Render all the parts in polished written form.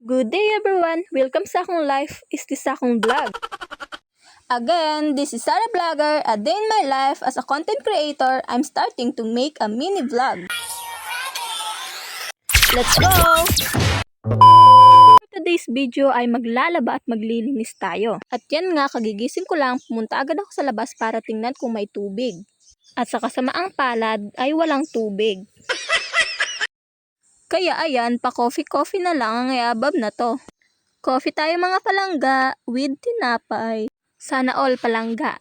Good day everyone! Welcome sa akong life is this akong vlog. Again, this is Sarah Vlogger, a day in my life as a content creator. I'm starting to make a mini vlog. Let's go! For today's video ay maglalaba at maglilinis tayo. At yan nga, kagigising ko lang, pumunta agad ako sa labas para tingnan kung may tubig. At sa kasamaang palad ay walang tubig. Kaya ayan, pa coffee na lang ang iabab na to. Coffee tayo mga palangga with tinapay. Sana all palangga.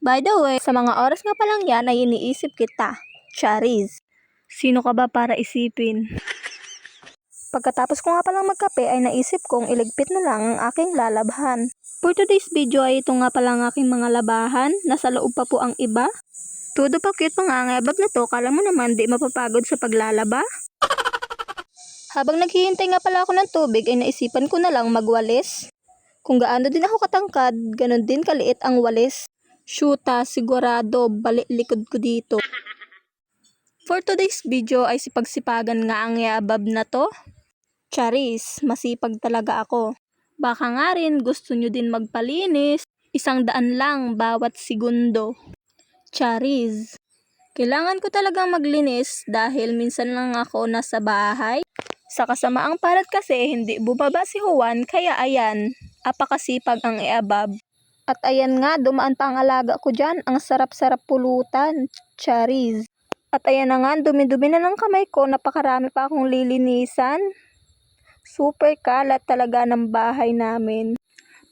By the way, sa mga oras nga palang yan ay iniisip kita. Charis. Sino ka ba para isipin? Pagkatapos ko nga palang magkape ay naisip kong iligpit na lang ang aking lalabhan. For today's video ay ito nga palang aking mga labahan. Nasa loob pa po ang iba. Todo pa cute mga ngayabab na to, kala mo naman di mapapagod sa paglalaba. Habang naghihintay nga pala ako ng tubig ay naisipan ko na lang magwalis. Kung gaano din ako katangkad, ganon din kaliit ang walis. Shoota, sigurado, balik likod ko dito. For today's video ay sipagsipagan nga ang ngayabab na to. Charis, masipag talaga ako. Baka nga rin gusto nyo din magpalinis, 100 lang bawat segundo. Charis. Kailangan ko talagang maglinis dahil minsan lang ako nasa bahay. Sa kasamaang palad kasi hindi bumaba si Juan kaya ayan, apakasipag ang iabab. At ayan nga, dumaan pa ang alaga ko dyan, ang sarap-sarap pulutan. Charis. At ayan na nga, dumi-dumi na ng kamay ko, napakarami pa akong lilinisan. Super kalat talaga ng bahay namin.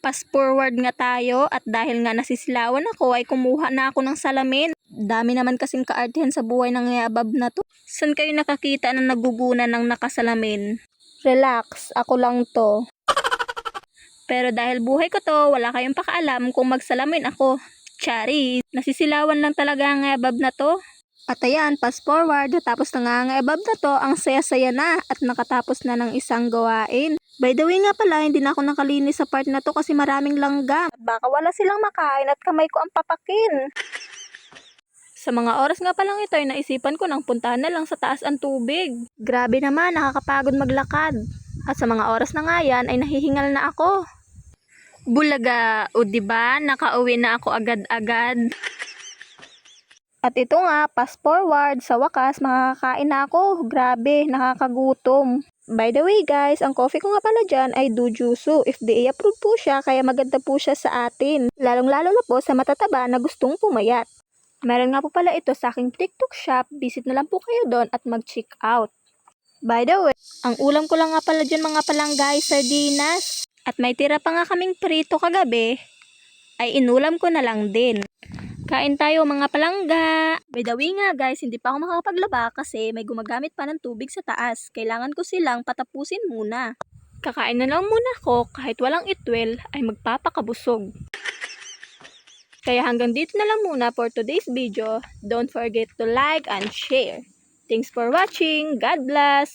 Fast forward nga tayo at dahil nga nasisilawan ako ay kumuha na ako ng salamin. Dami naman kasing kaartihan sa buhay ng ngayabab na to. San kayo nakakita na nagugunan ng nakasalamin? Relax, ako lang to. Pero dahil buhay ko to, wala kayong pakaalam kung magsalamin ako. Charis, nasisilawan lang talaga ang ngayabab na to. At ayan, fast forward, tapos na nga ang ngayabab na to, ang saya-saya na at nakatapos na ng isang gawain. By the way nga pala, hindi na ako nakalinis sa part na to kasi maraming langgam. At baka wala silang makain at kamay ko ang papakin. Sa mga oras nga palang ito ay naisipan ko nang puntahan na lang sa taas ang tubig. Grabe naman, nakakapagod maglakad. At sa mga oras na nga yan ay nahihingal na ako. Bulaga, o diba, nakauwi na ako agad-agad. At ito nga, fast forward, sa wakas makakakain na ako. Grabe, nakakagutom. By the way guys, ang coffee ko nga pala dyan ay Dojusu. FDA approved po siya, kaya maganda po siya sa atin. Lalong-lalo na po sa matataba na gustong pumayat. Meron nga po pala ito sa aking TikTok shop. Visit na lang po kayo doon at mag-check out. By the way, ang ulam ko lang nga pala dyan mga palangga ay sardinas. At may tira pa nga kaming prito kagabi, ay inulam ko na lang din. Kain tayo mga palangga. By the way nga guys, hindi pa ako makakapaglaba kasi may gumagamit pa ng tubig sa taas. Kailangan ko silang patapusin muna. Kakain na lang muna ako kahit walang itwel ay magpapakabusog. Kaya hanggang dito na lang muna for today's video. Don't forget to like and share. Thanks for watching. God bless!